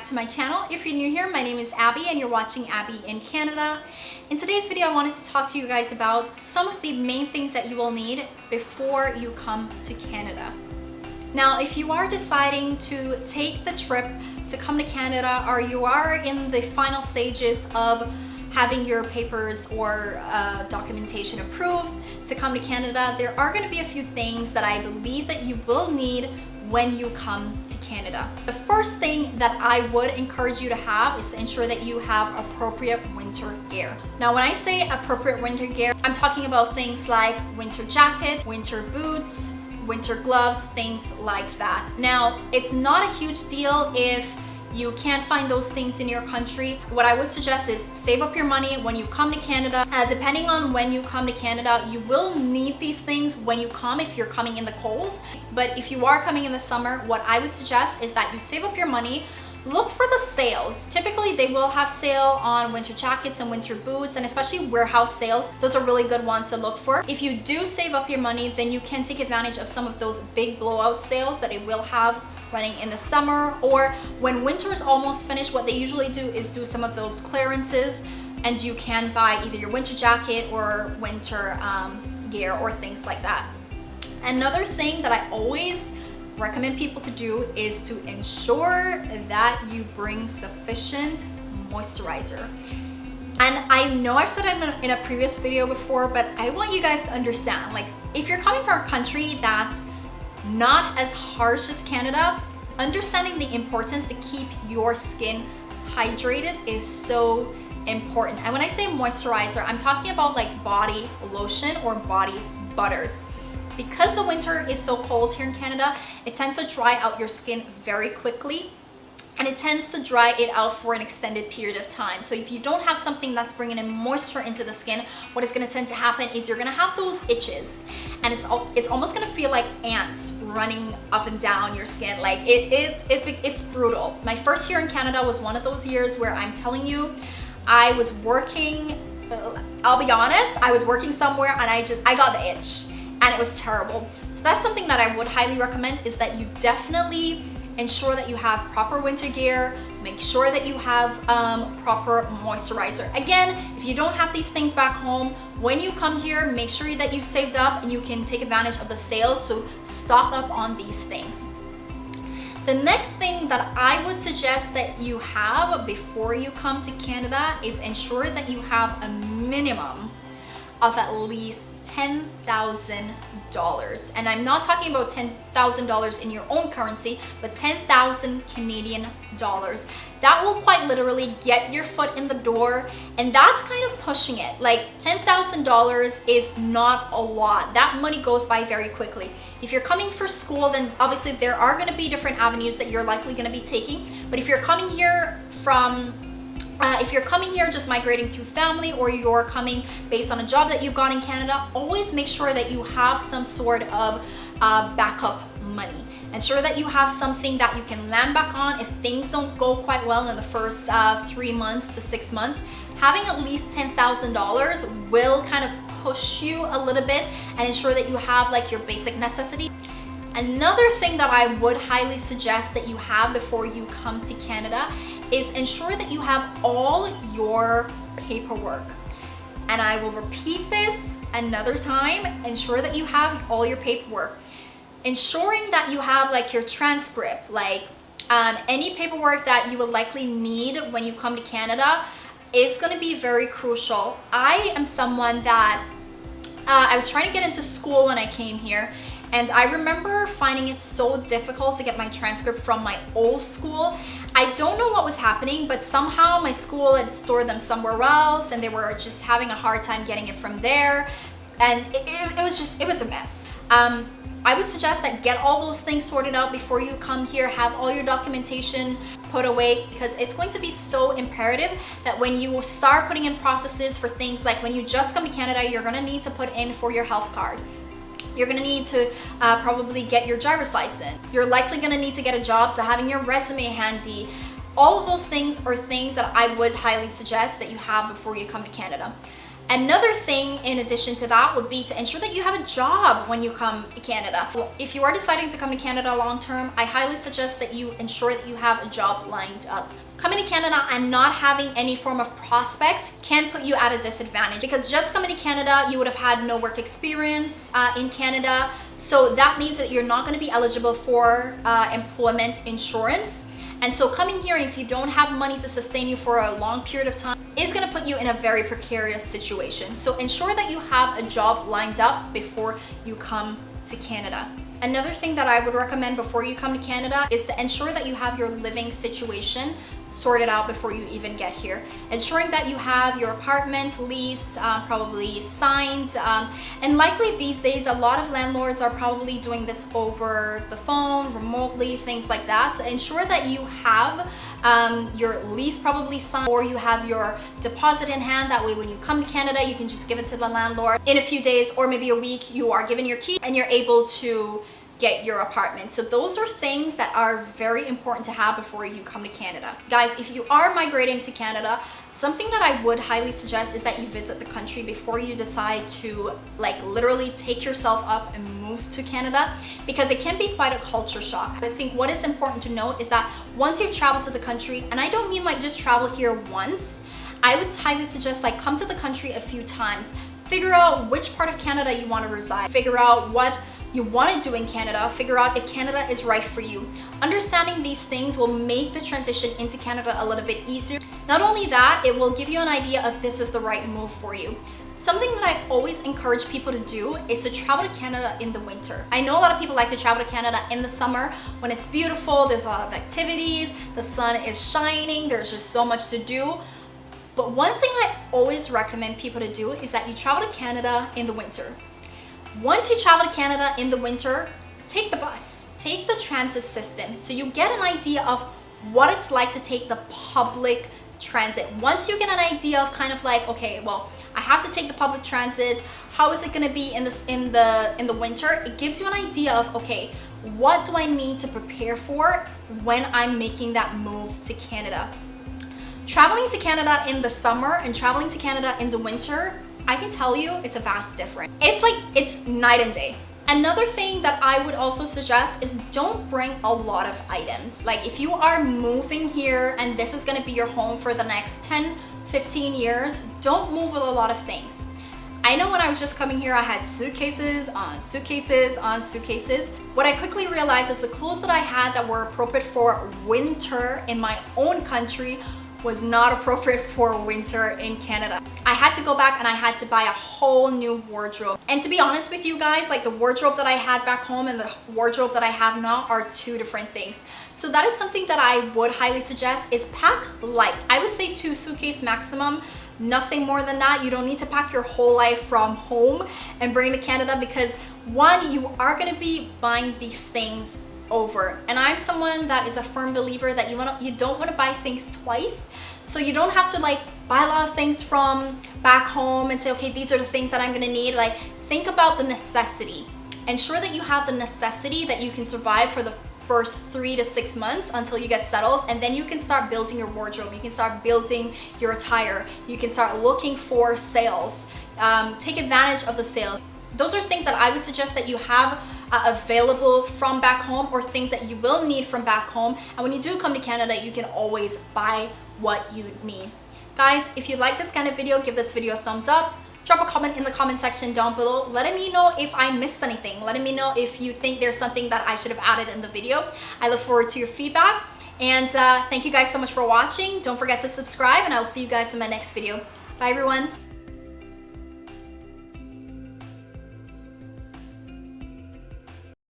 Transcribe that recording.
back to my channel. If you're new here, my name is Abby and you're watching Abby in Canada. In today's video, I wanted to talk to you guys about some of the main things that you will need before you come to Canada. Now, if you are deciding to take the trip to come to Canada, or you are in the final stages of having your papers or documentation approved to come to Canada, there are going to be a few things that I believe that you will need when you come to Canada. The first thing that I would encourage you to have is to ensure that you have appropriate winter gear. Now, when I say appropriate winter gear, I'm talking about things like winter jacket, winter boots, winter gloves, things like that. Now, it's not a huge deal if you can't find those things in your country. What I would suggest is save up your money when you come to Canada. Depending on when you come to Canada, you will need these things when you come if you're coming in the cold. But if you are coming in the summer, what I would suggest is that you save up your money. Look for the sales. Typically, they will have sale on winter jackets and winter boots, and especially warehouse sales. Those are really good ones to look for. If you do save up your money, then you can take advantage of some of those big blowout sales that it will have running in the summer, or when winter is almost finished. What they usually do is do some of those clearances, and you can buy either your winter jacket or winter gear or things like that. Another thing that I always recommend people to do is to ensure that you bring sufficient moisturizer. And I know I've said it in a previous video before, but I want you guys to understand, like, if you're coming from a country that's not as harsh as Canada, understanding the importance to keep your skin hydrated is so important. And when I say moisturizer, I'm talking about like body lotion or body butters. Because the winter is so cold here in Canada, it tends to dry out your skin very quickly, and it tends to dry it out for an extended period of time. So if you don't have something that's bringing in moisture into the skin, what is going to tend to happen is you're going to have those itches, and it's almost going to feel like ants running up and down your skin. Like it's brutal. My first year in Canada was one of those years where I'm telling you, I was working, I'll be honest, I was working somewhere and I got the itch. And it was terrible. So that's something that I would highly recommend, is that you definitely ensure that you have proper winter gear. Make sure that you have proper moisturizer. Again, if you don't have these things back home, when you come here, make sure that you've saved up and you can take advantage of the sales. So stock up on these things. The next thing that I would suggest that you have before you come to Canada is ensure that you have a minimum of at least $10,000. And I'm not talking about $10,000 in your own currency, but 10,000 Canadian dollars. That will quite literally get your foot in the door, and that's kind of pushing it. Like, $10,000 is not a lot. That money goes by very quickly. If you're coming for school, then obviously there are going to be different avenues that you're likely going to be taking. But if you're coming here just migrating through family, or you're coming based on a job that you've got in Canada, always make sure that you have some sort of backup money. Ensure that you have something that you can land back on if things don't go quite well in the first 3 months to 6 months. Having at least $10,000 will kind of push you a little bit and ensure that you have like your basic necessities. Another thing that I would highly suggest that you have before you come to Canada is ensure that you have all your paperwork. And I will repeat this another time, ensure that you have all your paperwork. Ensuring that you have like your transcript, like any paperwork that you will likely need when you come to Canada is going to be very crucial. I am someone that I was trying to get into school when I came here, and I remember finding it so difficult to get my transcript from my old school. I don't know what was happening, but somehow my school had stored them somewhere else, and they were just having a hard time getting it from there. And it was a mess. I would suggest that get all those things sorted out before you come here. Have all your documentation put away, because it's going to be so imperative that when you start putting in processes for things like when you just come to Canada, you're going to need to put in for your health card. You're going to need to probably get your driver's license. You're likely going to need to get a job, so having your resume handy. All of those things are things that I would highly suggest that you have before you come to Canada. Another thing in addition to that would be to ensure that you have a job when you come to Canada. If you are deciding to come to Canada long term, I highly suggest that you ensure that you have a job lined up. Coming to Canada and not having any form of prospects can put you at a disadvantage, because just coming to Canada, you would have had no work experience in Canada. So that means that you're not going to be eligible for employment insurance. And so coming here, if you don't have money to sustain you for a long period of time, is going to put you in a very precarious situation. So ensure that you have a job lined up before you come to Canada. Another thing that I would recommend before you come to Canada is to ensure that you have your living situation sorted out before you even get here. Ensuring that you have your apartment lease probably signed, and likely these days a lot of landlords are probably doing this over the phone, remotely, things like that. So ensure that you have your lease probably signed, or you have your deposit in hand. That way when you come to Canada, you can just give it to the landlord. In a few days or maybe a week, you are given your key and you're able to get your apartment. So those are things that are very important to have before you come to Canada. Guys, if you are migrating to Canada, something that I would highly suggest is that you visit the country before you decide to like literally take yourself up and move to Canada, because it can be quite a culture shock. I think what is important to note is that once you've traveled to the country, and I don't mean like just travel here once, I would highly suggest like come to the country a few times, figure out which part of Canada you want to reside, figure out what you want to do in Canada, figure out if Canada is right for you. Understanding these things will make the transition into Canada a little bit easier. Not only that, it will give you an idea of this is the right move for you. Something that I always encourage people to do is to travel to Canada in the winter. I know a lot of people like to travel to Canada in the summer when it's beautiful, there's a lot of activities, the sun is shining, there's just so much to do. But one thing I always recommend people to do is that you travel to Canada in the winter. Once you travel to Canada in the winter, take the bus, take the transit system, so you get an idea of what it's like to take the public transit. Once you get an idea of kind of like, okay, well, I have to take the public transit, how is it going to be in the winter? It gives you an idea of, okay, what do I need to prepare for when I'm making that move to Canada? Traveling to Canada in the summer and traveling to Canada in the winter, I can tell you it's a vast difference. It's night and day. Another thing that I would also suggest is don't bring a lot of items. Like if you are moving here and this is going to be your home for the next 10, 15 years, don't move with a lot of things. I know when I was just coming here, I had suitcases on suitcases on suitcases. What I quickly realized is the clothes that I had that were appropriate for winter in my own country was not appropriate for winter in Canada. I had to go back and I had to buy a whole new wardrobe. And to be honest with you guys, like the wardrobe that I had back home and the wardrobe that I have now are two different things. So that is something that I would highly suggest is pack light. I would say 2 suitcases maximum, nothing more than that. You don't need to pack your whole life from home and bring it to Canada, because one, you are gonna be buying these things over. And I'm someone that is a firm believer that you don't want to buy things twice. So you don't have to like buy a lot of things from back home and say, okay, these are the things that I'm gonna need. Like think about the necessity. Ensure that you have the necessity that you can survive for the first 3 to 6 months until you get settled, and then you can start building your wardrobe. You can start building your attire. You can start looking for sales. Take advantage of the sales. Those are things that I would suggest that you have available from back home, or things that you will need from back home. And when you do come to Canada, you can always buy what you need. Guys, if you like this kind of video, give this video a thumbs up. Drop a comment in the comment section down below, letting me know if I missed anything, letting me know if you think there's something that I should have added in the video. I look forward to your feedback, and thank you guys so much for watching. Don't forget to subscribe, and I will see you guys in my next video. Bye everyone.